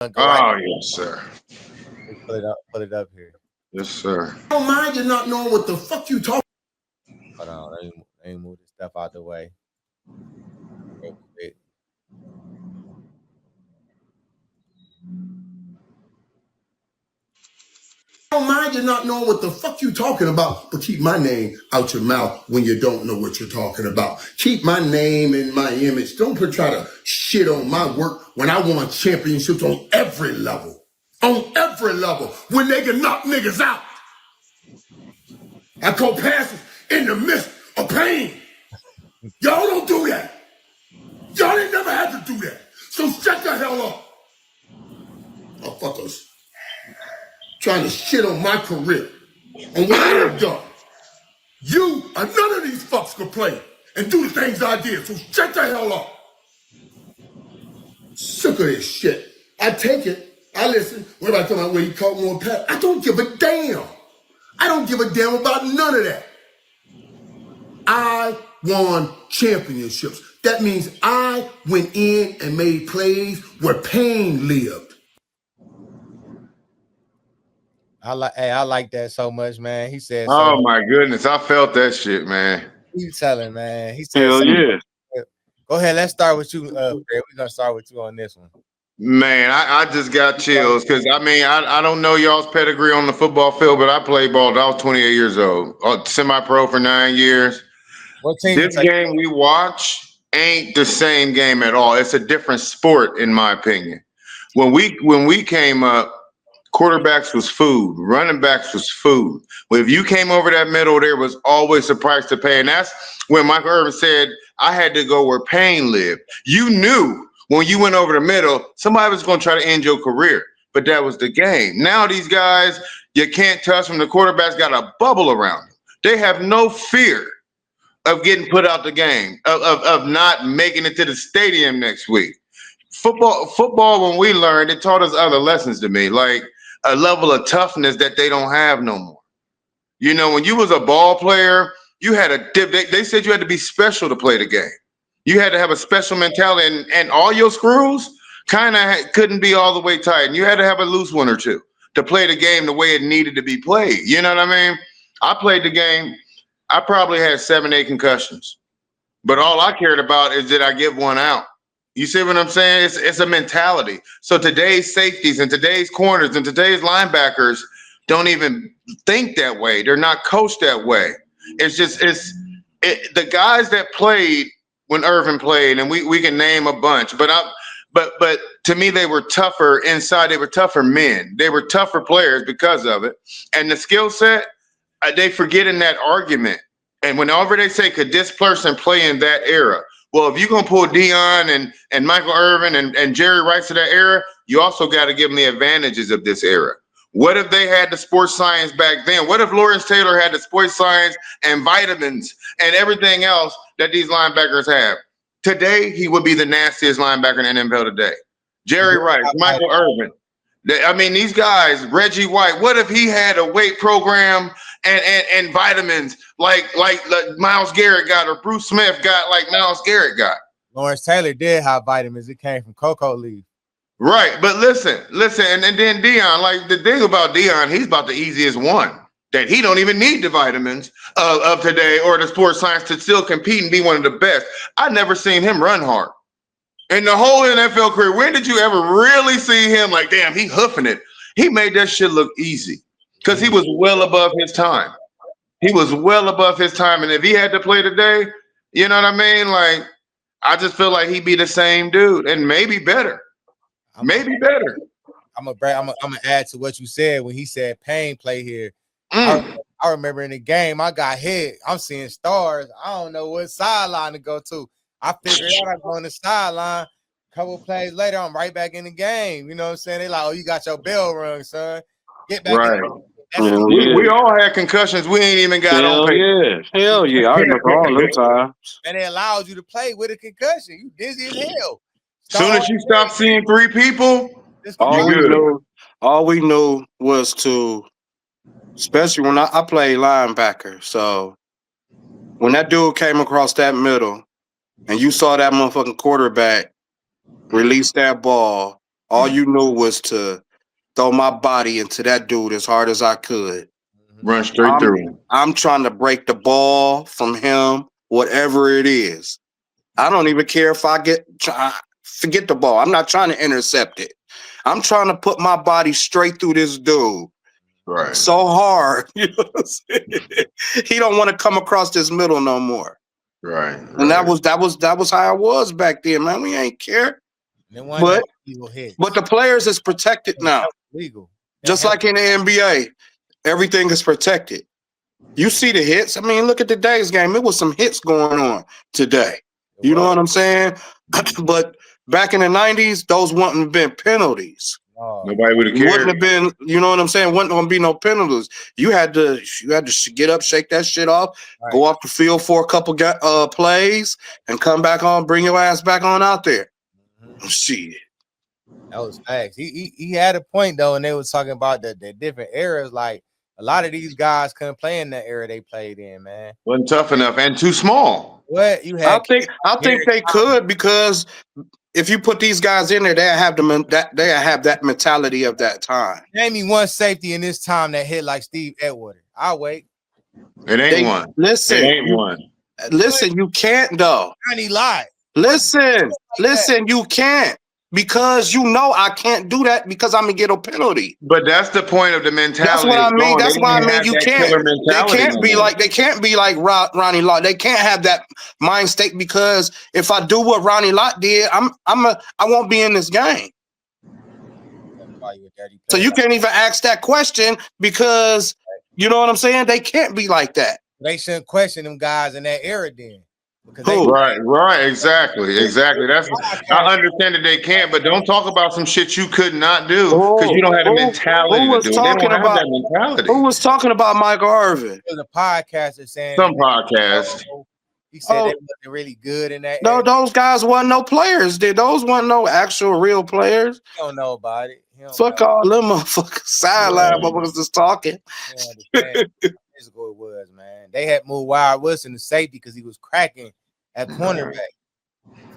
Go right. Oh, yes, sir. Put it up here. Yes, sir. I don't mind you not knowing what the fuck you talking. Hold on. Let me move this stuff out the way. Real quick. I don't mind you not knowing what the fuck you talking about, but keep my name out your mouth when you don't know what you're talking about. Keep my name and my image. Don't try to shit on my work when I won championships on every level. On every level. When they can knock niggas out. I call passes in the midst of pain. Y'all don't do that. Y'all ain't never had to do that. So shut the hell up. Motherfuckers. Trying to shit on my career. On what I have done. You or none of these fucks could play and do the things I did. So shut the hell up. Sick of this shit. I take it. I listen. What about talking about where you caught more pass? I don't give a damn. I don't give a damn about none of that. I won championships. That means I went in and made plays where pain lived. I like that so much, man. He said so Oh, much. my goodness. I felt that shit, man. He's telling, man. He said Hell so yeah. much. Go ahead. Let's start with you, Fred. We're gonna start with you on this one. Man, I just got chills because, I don't know y'all's pedigree on the football field, but I played ball. I was 28 years old, semi-pro for 9 years. What team you This take? game we watch ain't the same game at all. It's a different sport, in my opinion. When we came up, quarterbacks was food, running backs was food. Well, if you came over that middle, there was always a price to pay, and that's when Michael Irvin said, "I had to go where pain lived." You knew when you went over the middle, somebody was going to try to end your career, but that was the game. Now these guys, you can't touch them. The quarterback's got a bubble around them. They have no fear of getting put out the game, of not making it to the stadium next week. Football, when we learned, it taught us other lessons to me, like a level of toughness that they don't have no more. You know, when you was a ball player, you had they said you had to be special to play the game. You had to have a special mentality, and all your screws kind of couldn't be all the way tight, and you had to have a loose one or two to play the game the way it needed to be played. You know what I mean? I played the game. I probably had 7, 8 concussions, but all I cared about is did I get one out? You see what I'm saying? It's a mentality. So today's safeties and today's corners and today's linebackers don't even think that way. They're not coached that way. It's just the guys that played when Irvin played, and we can name a bunch, but to me they were tougher inside. They were tougher men. They were tougher players because of it, and the skill set. They forget in that argument. And whenever they say, could this person play in that era? Well, if you're going to pull Dion and Michael Irvin and Jerry Rice to that era, you also got to give them the advantages of this era. What if they had the sports science back then? What if Lawrence Taylor had the sports science and vitamins and everything else that these linebackers have? Today, he would be the nastiest linebacker in the NFL today. Jerry Rice, Michael Irvin. These guys, Reggie White, what if he had a weight program and vitamins like Myles Garrett got, or Bruce Smith got like Myles Garrett got? Lawrence Taylor did have vitamins. It came from cocoa leaf. Right. But listen, and then Dion, like the thing about Dion, he's about the easiest one. That he don't even need the vitamins of today or the sports science to still compete and be one of the best. I never seen him run hard. In the whole NFL career, when did you ever really see him like, damn, he hoofing it? He made that shit look easy because he was well above his time. He was well above his time. And if he had to play today, you know what I mean? Like, I just feel like he'd be the same dude and maybe better. Maybe better. I'm gonna add to what you said when he said Payne play here. Mm. I remember in the game, I got hit. I'm seeing stars. I don't know what sideline to go to. I figured out I go on the sideline. A couple plays later, I'm right back in the game. You know what I'm saying? They like, oh, you got your bell rung, son. Get back Right. in. We all had concussions. We ain't even got on paper. Hell yeah. I remember all them times. And it allowed you to play with a concussion. You dizzy as hell. Soon as you stop seeing 3 people, all we knew was to, especially when I played linebacker. So when that dude came across that middle and you saw that motherfucking quarterback release that ball all you knew was to throw my body into that dude as hard as I could. Run straight through him. I'm trying to break the ball from him, whatever it is. I don't even care if I forget the ball. I'm not trying to intercept it. I'm trying to put my body straight through this dude. Right. So hard. You know what I'm saying? He don't want to come across this middle no more. Right. And that was how I was back then, man. We ain't care. But the players is protected now. Legal. Just like in the NBA, everything is protected. You see the hits. I mean, look at today's game. It was some hits going on today. You know what I'm saying? But back in the 90s, those wouldn't have been penalties. Nobody would have cared. Wouldn't have been, you know what I'm saying? Wouldn't gonna be no penalties. You had to get up, shake that shit off, go off the field for a couple plays, and come back on, bring your ass back on out there. Shit. That was facts. He had a point though, and they was talking about the different eras. Like a lot of these guys couldn't play in that era they played in, man. Wasn't tough enough and too small. What you had? I think they could, because if you put these guys in there, they have that mentality of that time. Name me one safety in this time that hit like Steve Atwater. I'll wait. It ain't one. Listen, it ain't one. Listen, you can't though. He lied. Listen, you can't. Because you know I can't do that because I'm gonna get a penalty. But that's the point of the mentality. That's what I mean. That's why I mean you can't. They can't be like Ronnie Lott. They can't have that mind state, because if I do what Ronnie Lott did, I won't be in this game. So you can't even ask that question, because you know what I'm saying. They can't be like that. They shouldn't question them guys in that era then. Right, exactly. That's I understand that they can't, but don't talk about some shit you could not do because you don't have the mentality to do it. They don't have that mentality. Who was talking about Michael Irvin? There's a podcaster saying some podcast. He said they wasn't really good in that. No, those guys wasn't no players. Those wasn't no actual real players. He don't know about it. Fuck all them motherfuckers sideline motherfuckers just talking. Years ago it was, man. They had moved Wild Wilson to safety because he was cracking at cornerback.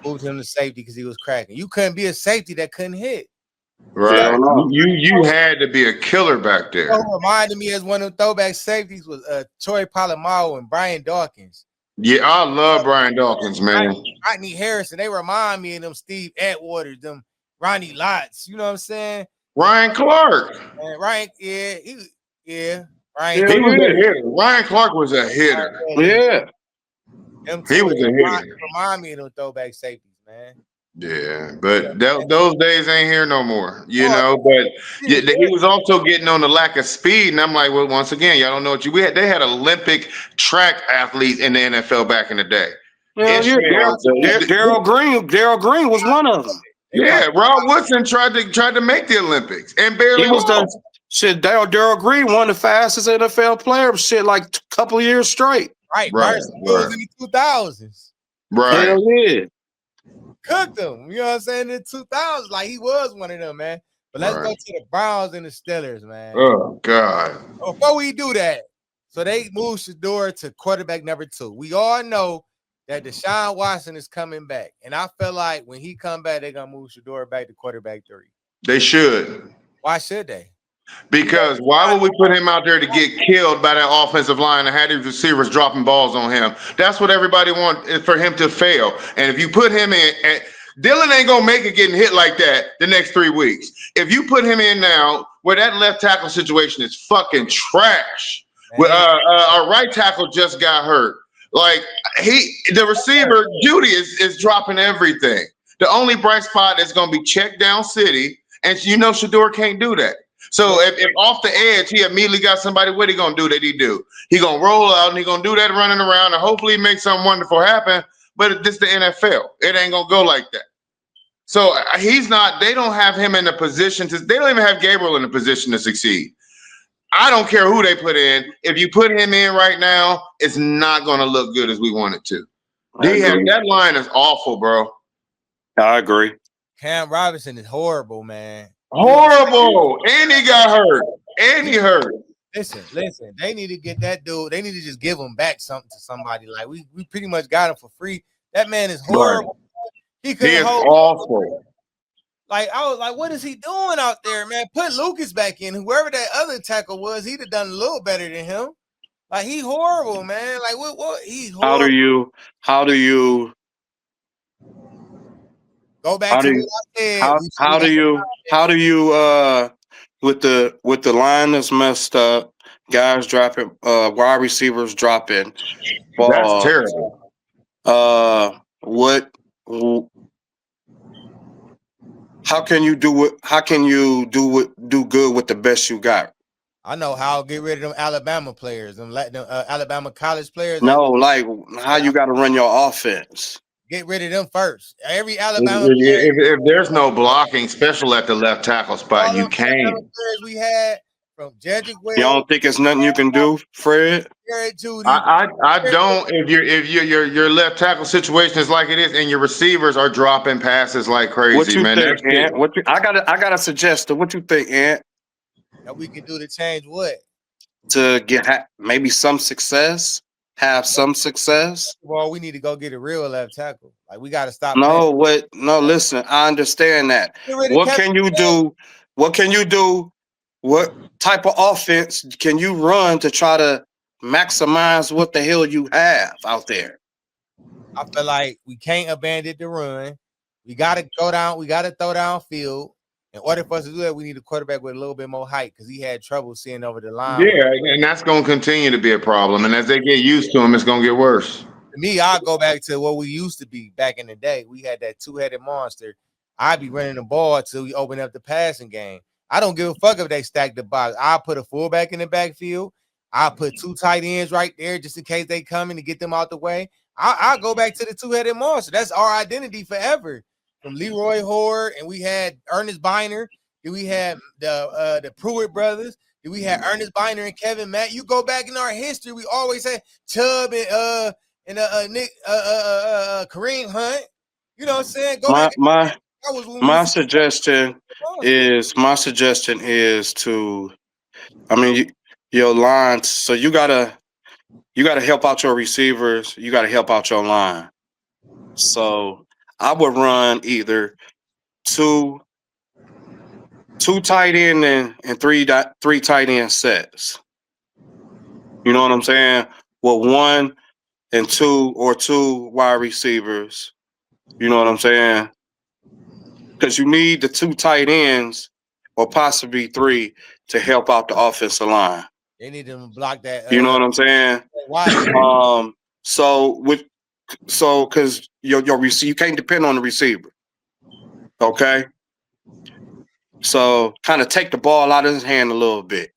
Moved him to safety because he was cracking. You couldn't be a safety that couldn't hit. Right. You had to be a killer back there. What reminded me as one of the throwback safeties was Troy Polamalu and Brian Dawkins. Yeah, I love Brian Dawkins, man. Rodney Harrison. They remind me of them Steve Atwater, them Ronnie Lotts. You know what I'm saying? Ryan Clark. And Ryan, Ryan. He was a hitter. Ryan Clark was a hitter. Yeah. He was a hitter. Remind me of them throwback safeties, man. Yeah, but those days ain't here no more, you know. But he was also getting on the lack of speed, and I'm like, well, once again, y'all don't know what they had Olympic track athletes in the NFL back in the day. Darryl Green was one of them. Yeah, Rob Woodson tried to make the Olympics and barely was. Darryl Green, one of the fastest NFL players, like a couple of years straight. Right. Was in the 2000s. Right. Hell yeah. Cooked him. You know what I'm saying? In the 2000s, like he was one of them, man. But let's go to the Browns and the Steelers, man. Oh, God. Before we do that, so they moved Shedeur to quarterback number 2. We all know that Deshaun Watson is coming back. And I feel like when he come back, they're going to move Shedeur back to quarterback 3. They should. Why should they? Because why would we put him out there to get killed by that offensive line and have these receivers dropping balls on him? That's what everybody wants, is for him to fail. And if you put him in, Dylan ain't going to make it getting hit like that the next 3 weeks. If you put him in now, where that left tackle situation is fucking trash. Our right tackle just got hurt. Like the receiver Judy is dropping everything. The only bright spot is going to be check down city, and Shedeur can't do that. So if off the edge he immediately got somebody, what he gonna do that he do? He gonna roll out and he gonna do that running around and hopefully make something wonderful happen. But this the NFL. It ain't gonna go like that. So he's not. They don't have him in a position to. They don't even have Gabriel in a position to succeed. I don't care who they put in. If you put him in right now, it's not gonna look good as we want it to. That line is awful, bro. I agree. Cam Robinson is horrible, man. Horrible. And he got hurt. And he hurt. Listen. They need to get that dude. They need to just give him back something to somebody. Like we pretty much got him for free. That man is horrible. He is awful. Like I was like, what is he doing out there, man? Put Lucas back in. Whoever that other tackle was, he'd have done a little better than him. Like he horrible, man. Like what? He's horrible. How do you Go back how to do what you I said. how how do you how do you with the line that's messed up, guys dropping wide receivers dropping That's balls, terrible. what how can you do it? How can you do good with the best you got? I know how to get rid of them Alabama players, them Alabama college players. No, like how you got to run your offense. Get rid of them first. Every If, Alabama player, if there's no blocking special at the left tackle spot, all you them Alabama can't. players we had from Jedrick You Wells, don't think it's nothing you can do, Fred? Garrett Judy. I don't. If your left tackle situation is like it is, and your receivers are dropping passes like crazy, What you man. think, That's it. Ant? I got a suggestion. What you think, Ant? That we can do to change what? To get maybe some success, have some success. Well, we need to go get a real left tackle. Like we got to stop playing. No, what? No, listen. I understand that. Get rid of What Kevin can you do? What can you do? What type of offense can you run to try to maximize what the hell you have out there? I feel like we can't abandon the run. We got to go down. We got to throw downfield. In order for us to do that, we need a quarterback with a little bit more height because he had trouble seeing over the line. Yeah, and that's going to continue to be a problem. And as they get used to him, it's going to get worse. To me, I'll go back to what we used to be back in the day. We had that two-headed monster. I'd be running the ball until we open up the passing game. I don't give a fuck if they stack the box. I'll put a fullback in the backfield. I'll put two tight ends right there just in case they come in to get them out the way. I'll go back to the two-headed monster. That's our identity forever. From Leroy Horde, and we had Ernest Biner. Then we had the Pruitt brothers. Then we had Ernest Biner and Kevin Matt. You go back in our history, we always had Chubb and Nick Kareem Hunt. You know what I'm saying? Go back. My suggestion is to, I mean, your lines. So you gotta help out your receivers. You gotta help out your line. So I would run either two tight end and three tight end sets. You know what I'm saying? Well, one and two or two wide receivers. You know what I'm saying? Because you need the two tight ends or possibly three to help out the offensive line. They need to block that. You know what I'm saying? So because your you can't depend on the receiver. Okay. So kind of take the ball out of his hand a little bit.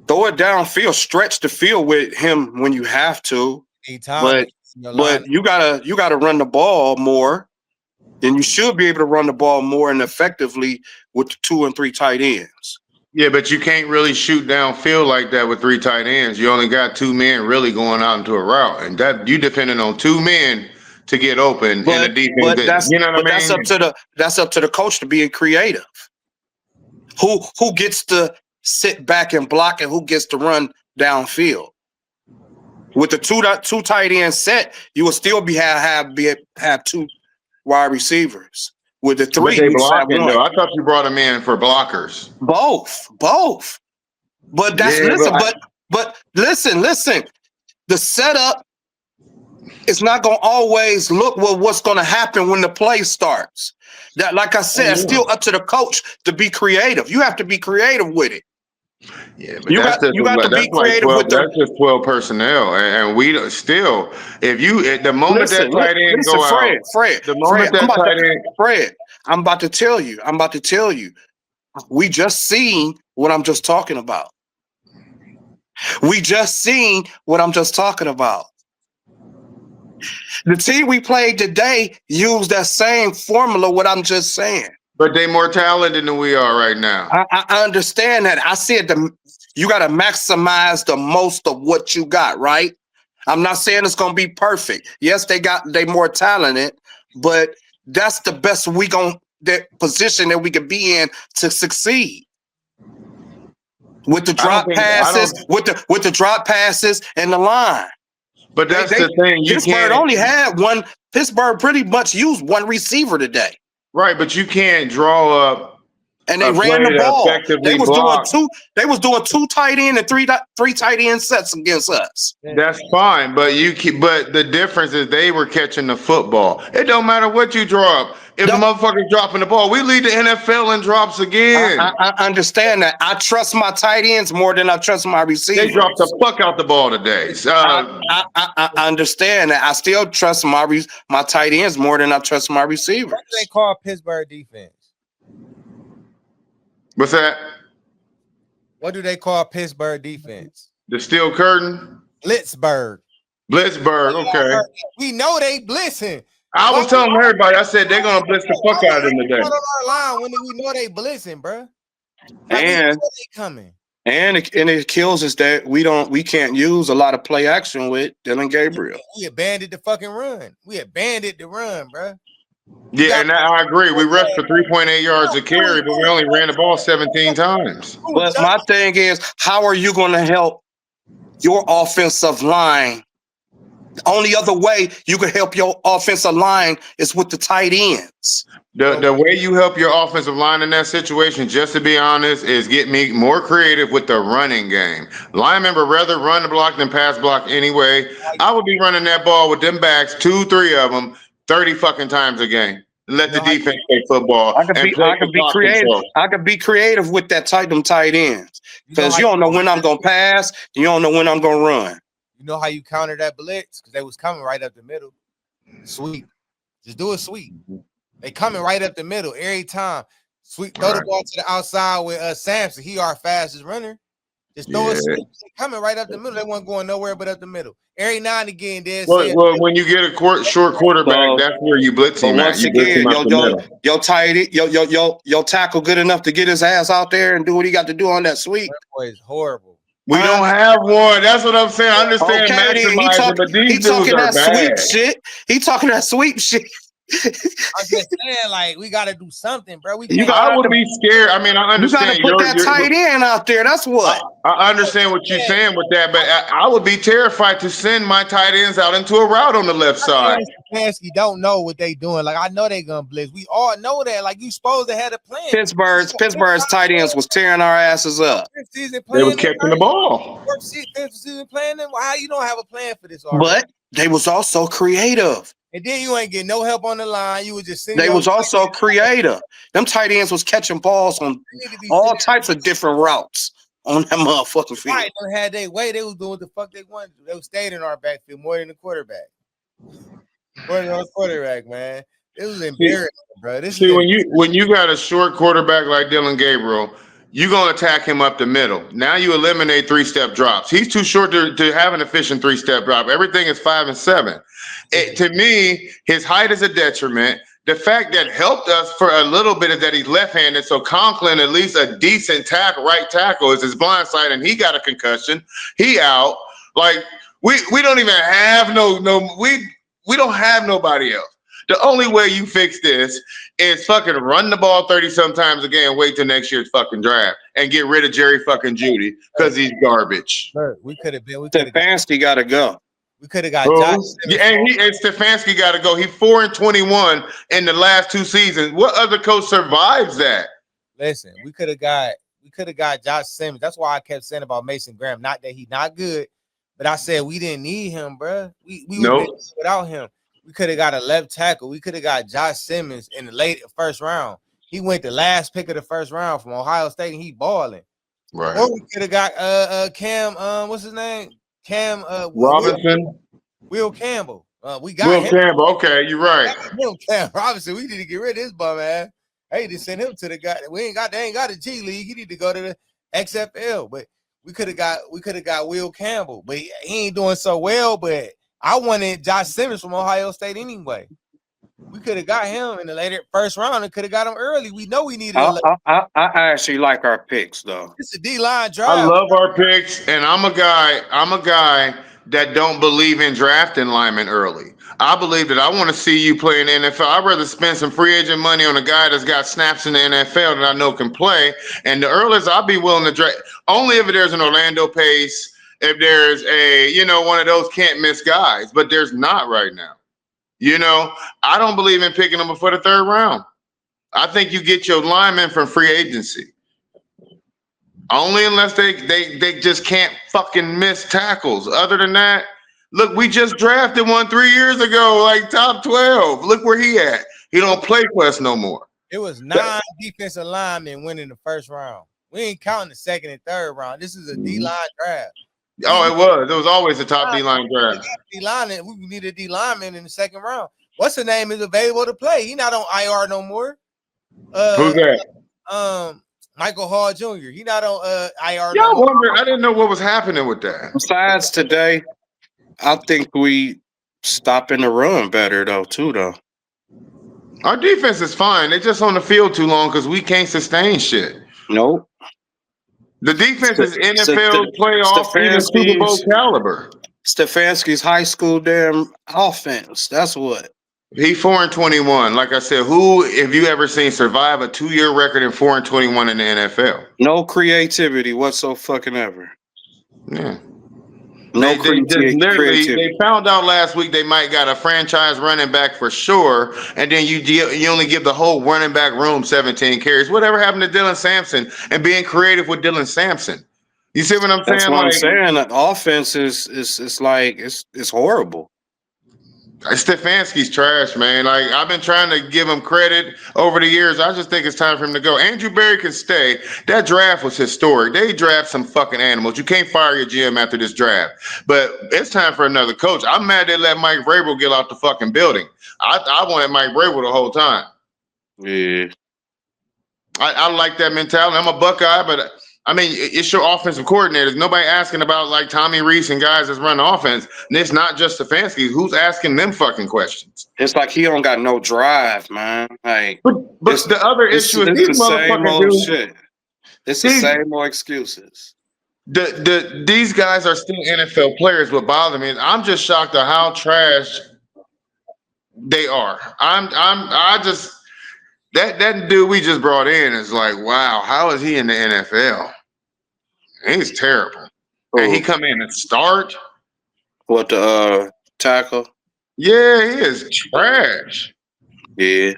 Throw it downfield, stretch the field with him when you have to. But you gotta run the ball more. Then you should be able to run the ball more and effectively with the 2 and 3 tight ends. Yeah, but you can't really shoot downfield like that with 3 tight ends. You only got 2 men really going out into a route, and that you depending on 2 men to get open in the defense. That's up to the coach to be creative. Who gets to sit back and block and who gets to run downfield? With the two tight end set, you will still have 2 wide receivers. With the 3, but they blocking though. I thought you brought them in for blockers. Both. But that's but listen. The setup is not gonna always look what's gonna happen when the play starts. That, like I said, it's still up to the coach to be creative. You have to be creative with it. Yeah, but you got to be creative with that's just 12 personnel, and we still. If you the moment that tight end go out, Fred, the moment that tight end, Fred, I'm about to tell you. We just seen what I'm just talking about. The team we played today used that same formula. What I'm just saying. But they more talented than we are right now. I understand that. I said you got to maximize the most of what you got, right? I'm not saying it's going to be perfect. Yes, they more talented, but that's the best that position that we could be in to succeed. With the drop passes, with the drop passes and the line. But that's the thing. Pittsburgh only had one. Pittsburgh pretty much used one receiver today. Right, but you can't draw up And they a ran play the to ball. They effectively was block. doing two tight end and three tight end sets against us. That's fine, but but the difference is they were catching the football. It don't matter what you draw up. If No, motherfuckers dropping the ball, we lead the NFL in drops again. I understand that. I trust my tight ends more than I trust my They receivers. dropped the fuck out the ball today. I understand that. I still trust my tight ends more than I trust my receivers. What do they call Pittsburgh defense? What's that? What do they call Pittsburgh defense? The steel curtain? Blitzburg. Blitzburg, okay. We know they blitzing. I was telling everybody, I said they're gonna blitz the fuck out of them today. On our line when we know they blitzing, bro. Like, and they coming. And it kills us that we can't use a lot of play action with Dylan Gabriel. We abandoned the fucking run. We abandoned the run, bro. Yeah, and I agree. We rushed for 3.8 yards a carry, but we only ran the ball 17 times. But my thing is, how are you going to help your offensive line? The only other way you can help your offensive line is with the tight ends. The way you help your offensive line in that situation, just to be honest, is get me more creative with the running game. Linemen would rather run the block than pass block anyway. I would be running that ball with them backs, 2-3 of them, 30 fucking times a game. Let the defense play football. I can be creative. I can be creative with that tight ends because you don't know when I'm gonna pass. You don't know when I'm gonna run. You know how you counter that blitz? Because they was coming right up the middle. Sweep. Just do a sweep. They coming right up the middle every time. Sweep. Throw the ball to the outside with Sampson. He our fastest runner. Just throw a sweep. They coming right up the middle. They weren't going nowhere but up the middle. Every now and again, well, when you get a short quarterback, that's where you blitz him at. You blitz him up the middle. Your tackle good enough to get his ass out there and do what he got to do on that sweep. That boy is horrible. We don't have one. That's what I'm saying. I understand maximizing, but these dudes are bad. He talking that sweep shit. I'm just saying, like, we got to do something, bro. I would be scared. I mean, I understand. You got to put that tight end out there. That's what. I understand what you're saying with that, but I would be terrified to send my tight ends out into a route on the left side. Stefanski don't know what they doing. Like, I know they gonna blitz. We all know that. Like, you supposed to have a plan. Pittsburgh's tight ends was tearing our asses up. They was catching the ball. Fifth season playing them. How you don't have a plan for this already? But they was also creative. And then you ain't getting no help on the line. You was just sitting. They was also creative. Them tight ends was catching balls on all types of different routes on that motherfucking field. Right, they had their way. They was doing what the fuck they wanted to do. They stayed in our backfield more than the quarterback. More than our quarterback, man. It was embarrassing, bro. When you got a short quarterback like Dylan Gabriel, you're gonna attack him up the middle. Now you eliminate 3-step drops. He's too short to have an efficient 3-step drop. Everything is 5 and 7. To me, his height is a detriment. The fact that helped us for a little bit is that he's left-handed. So Conklin, at least a decent right tackle, is his blind side, and he got a concussion. He out. Like we don't even have we don't have nobody else. The only way you fix this is fucking run the ball 30 sometimes a game, wait till next year's fucking draft, and get rid of Jerry fucking Judy because he's garbage. Sure, we could have been. Stefanski got to go. We could have got Josh. And Stefanski got to go. He's 4-21 in the last 2 seasons. What other coach survives that? Listen, we could have got Josh Simmons. That's why I kept saying about Mason Graham. Not that he's not good, but I said we didn't need him, bro. We without him. We could have got a left tackle. We could have got Josh Simmons in the late first round. He went the last pick of the first round from Ohio State, and he balling. Right. Or we could have got Cam. What's his name? Cam Robinson. Will Campbell. We got Will him. Campbell. Okay, you're right. Will Campbell Robinson. We need to get rid of this bum, man. Hey, to send him to the guy. They ain't got a G League. He need to go to the XFL. But we could have got Will Campbell, but he ain't doing so well. But I wanted Josh Simmons from Ohio State anyway. We could have got him in the later first round and could have got him early. We know we needed. I actually like our picks though. It's a D-line drive. I love our picks, and I'm a guy that don't believe in drafting linemen early. I believe that I want to see you play in the NFL. I'd rather spend some free agent money on a guy that's got snaps in the NFL that I know can play. And the earliest I'll be willing to draft, only if there's an Orlando Pace, if there's one of those can't miss guys, but there's not right now. I don't believe in picking them before the 3rd round. I think you get your linemen from free agency. Only unless they just can't fucking miss tackles. Other than that, look, we just drafted one 3 years ago, like top 12. Look where he at. He don't play for us no more. It was 9 defensive linemen winning the first round. We ain't counting the second and third round. This is a D-line draft. Oh, it was. It was always a top D-line draft. D-line, we need a D-lineman in the second round. What's the name is available to play? He not on IR no more. Who's that? Michael Hall Jr. He not on IR. Yeah, I wonder. I didn't know what was happening with that. Besides today, I think we stopping the run better though. Our defense is fine. They just on the field too long because we can't sustain shit. Nope. The defense is NFL playoff, even Super Bowl caliber. Stefanski's high school damn offense. That's what. He 4-21. Like I said, who have you ever seen survive a 2-year record in 4-21 in the NFL? No creativity whatsoever. Yeah. No creativity. They found out last week they might got a franchise running back for sure, and then you only give the whole running back room 17 carries. Whatever happened to Dylan Sampson and being creative with Dylan Sampson? You see what I'm saying? That's what I'm saying. The offense is like it's horrible. Stefanski's trash, man. Like, I've been trying to give him credit over the years. I just think it's time for him to go. Andrew Berry can stay. That draft was historic. They draft some fucking animals. You can't fire your GM after this draft. But it's time for another coach. I'm mad they let Mike Vrabel get out the fucking building. I wanted Mike Vrabel the whole time. Yeah. I like that mentality. I'm a Buckeye, but I mean, it's your offensive coordinators. Nobody asking about like Tommy Reese and guys that's running offense. And it's not just Stefanski. Who's asking them fucking questions? It's like he don't got no drive, man. Like, but the other issue is these motherfuckers do shit. It's the same old excuses. These guys are still NFL players. What bothers me is I'm just shocked at how trash they are. I just. That dude we just brought in is like, wow, how is he in the NFL? He's terrible. And he come in and start. What, the tackle? Yeah, he is trash. Yeah.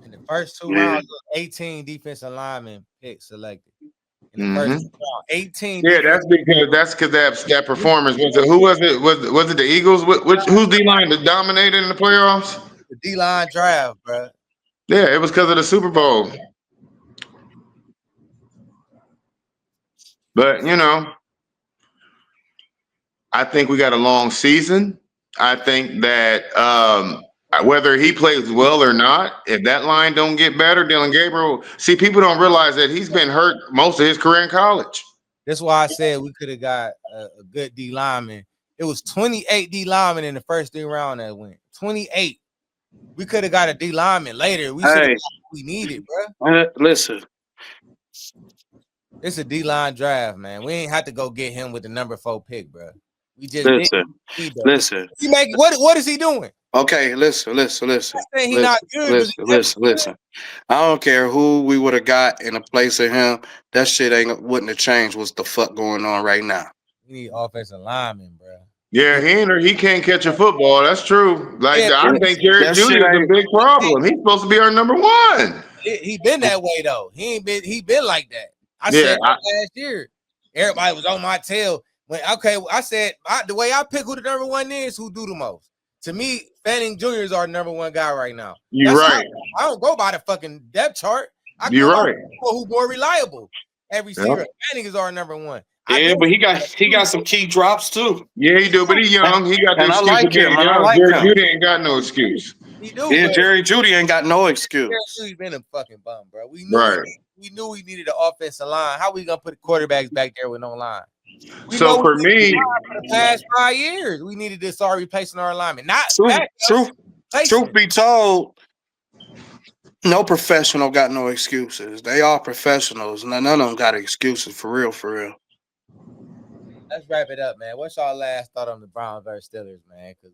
In the first 2 rounds, 18 defensive linemen picks selected. In the first 2 rounds, 18. Yeah, that's because that performance was it. Who was it? Was it the Eagles? Who's D-line that dominated in the playoffs? The D-line draft, bro. Yeah, it was because of the Super Bowl. But, I think we got a long season. I think that whether he plays well or not, if that line don't get better, Dylan Gabriel, see, people don't realize that he's been hurt most of his career in college. That's why I said we could have got a good D lineman. It was 28 D linemen in the first 3 rounds that went. 28. We could have got a D lineman later. We should have got what we needed, bro. Listen. It's a D-line draft, man. We ain't have to go get him with the number 4 pick, bro. We just listen. What is he doing? Okay, listen. He not good. Listen. I don't care who we would have got in a place of him. That shit wouldn't have changed what's the fuck going on right now. We need offensive linemen, bro. Yeah, he can't catch a football. That's true. Like, I think Jerry Jeudy is a big problem. He's supposed to be our number 1. He been that way though. He been like that. I said last year. Everybody was on my tail. I said the way I pick who the number 1 is, who do the most. To me, Fanning Jr. is our number 1 guy right now. You're right. I don't go by the fucking depth chart. You're right. Who's more reliable? Every receiver. Fanning is our number 1. Yeah, but he got some key drops too. Yeah, he do, but he's young. He got the excuse. I like him. Jerry Jeudy ain't got no excuse. He do. Yeah, Jerry Jeudy ain't got no excuse. Jerry Jeudy's been a fucking bum, bro. We knew we needed an offensive line. How we gonna put quarterbacks back there with no line? So for me, for the past 5 years, we needed to start replacing our alignment. Truth be told, no professional got no excuses. They all professionals. None of them got excuses for real. Let's wrap it up, man. What's y'all last thought on the Browns versus Steelers, man? Because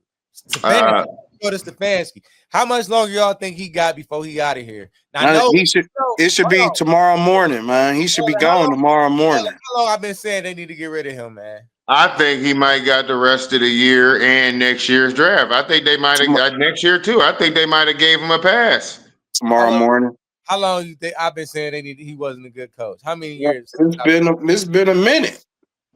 go to Stefanski. How much longer y'all think he got before he out of here? Now, it should be tomorrow morning, man. He should be gone tomorrow morning. How long I've been saying they need to get rid of him, man? I think he might got the rest of the year and next year's draft. I think they might have got next year too. I think they might have gave him a pass. tomorrow morning. How long you think I've been saying he wasn't a good coach? How many years? It's been a minute.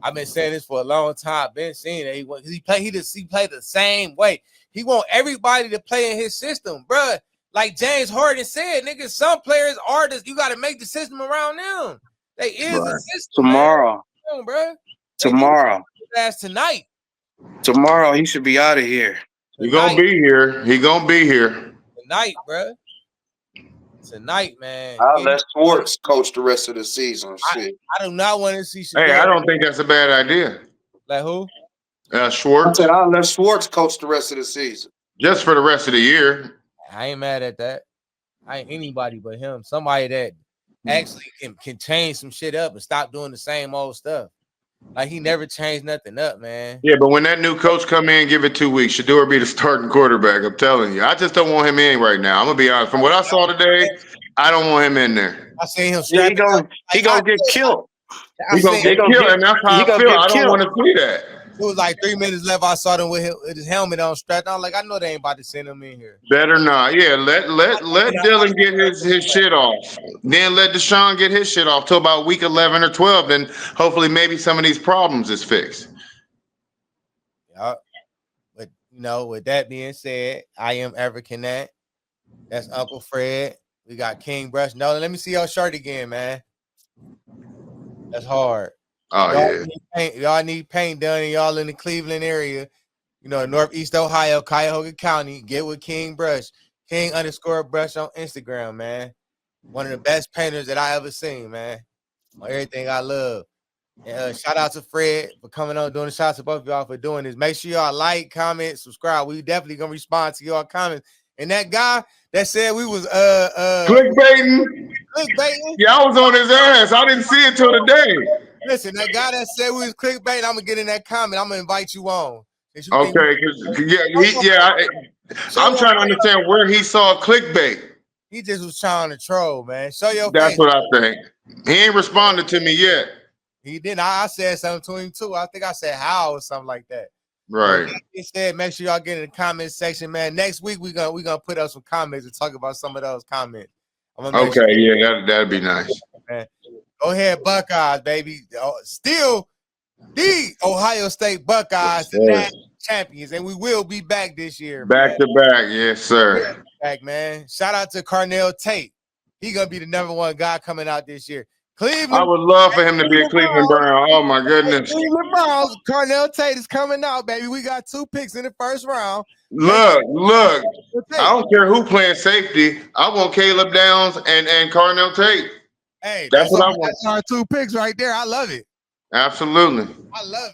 I've been saying this for a long time. Been saying that he played the same way. He want everybody to play in his system, bruh. Like James Harden said, nigga, some players are this. You got to make the system around them. They is a system. Tomorrow, man. Bro. Tomorrow. That's tonight. Tomorrow, he should be out of here. He gonna be here. He gonna be here tonight, bro. Tonight, man. I'll let Schwartz coach the rest of the season. I do not want to see. Hey, I don't think that's a bad idea. Like who? Schwartz. I said I'll let Schwartz coach the rest of the season. Just for the rest of the year. I ain't mad at that. I ain't anybody but him. Somebody that actually can change some shit up and stop doing the same old stuff. Like he never changed nothing up, man. Yeah, but when that new coach come in, give it 2 weeks. Shedeur be the starting quarterback. I'm telling you. I just don't want him in right now. I'm gonna be honest. From what I saw today, I don't want him in there. I seen him. Yeah, he gonna get killed. He gonna get killed, and that's how I feel. I don't want to see that. It was like 3 minutes left. I saw them with his helmet on strapped. I'm like, I know they ain't about to send him in here. Better not. Yeah, let Dylan get his shit off. Then let Deshaun get his shit off till about week 11 or 12. Then hopefully maybe some of these problems is fixed. Yeah. But with that being said, I am Irvin. That's Uncle Fred. We got King Brush. No, let me see your shirt again, man. That's hard. Oh, y'all need paint done, and y'all in the Cleveland area, Northeast Ohio, Cuyahoga County. Get with King Brush, King_Brush on Instagram, man. One of the best painters that I ever seen, man. On everything I love. And shout out to Fred for coming on, doing the shout out to both of y'all for doing this. Make sure y'all like, comment, subscribe. We definitely gonna respond to y'all comments. And that guy that said we was clickbaiting. Yeah, I was on his ass. I didn't see it till today. Listen, that guy that said we was clickbait, I'm gonna get in that comment. I'm gonna invite you on. Okay, I'm trying to understand where he saw clickbait. He just was trying to troll, man. Show your face. That's what I think. He ain't responded to me yet. He didn't. I said something to him too. I think I said how or something like that. Right. He said, make sure y'all get in the comment section, man. Next week we gonna put up some comments and talk about some of those comments. That'd be nice. Man. Go ahead, Buckeyes, baby. Still the Ohio State Buckeyes, the national champions, and we will be back this year. Back to back, yes, sir. Back, man. Shout out to Carnell Tate. He gonna be the #1 guy coming out this year. Cleveland. I would love for him to be a Cleveland Brown. Oh my goodness. Cleveland Browns. Carnell Tate is coming out, baby. We got 2 picks in the first round. Look. I don't care who playing safety. I want Caleb Downs and Carnell Tate. Hey, that's what I want. That's our 2 picks right there. I love it. Absolutely. I love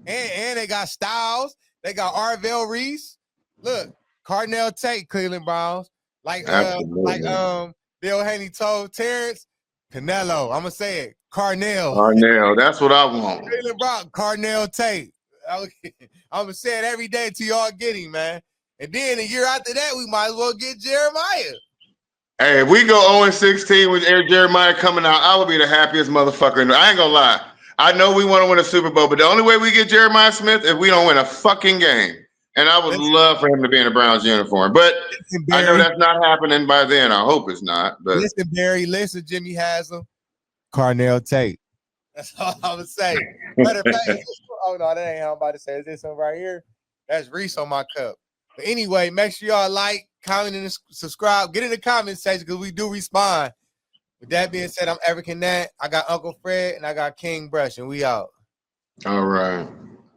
it. And they got Styles. They got Arvell Reese. Look, Carnell Tate, Cleveland Browns. Like Bill Haney told Terrence, Canelo. I'm gonna say it. Carnell. That's what I want. Cleveland Browns, Carnell Tate. I'm gonna say it every day till y'all get him, man. And then a year after that, we might as well get Jeremiah. Hey, if we go 0-16 with Jeremiah coming out, I would be the happiest motherfucker. I ain't gonna lie. I know we want to win a Super Bowl, but the only way we get Jeremiah Smith is we don't win a fucking game. And I would love for him to be in a Browns uniform. But I know that's not happening by then. I hope it's not. But listen, Barry, Jimmy Haslam, Carnell Tate. That's all I'm gonna say. Oh no, that ain't how I'm about to say. Is this one right here? That's Reese on my cup. But anyway, make sure y'all like, comment, and subscribe. Get in the comment section because we do respond. With that being said, I'm Irvin. I got Uncle Fred and I got King Brush, and we out. All right.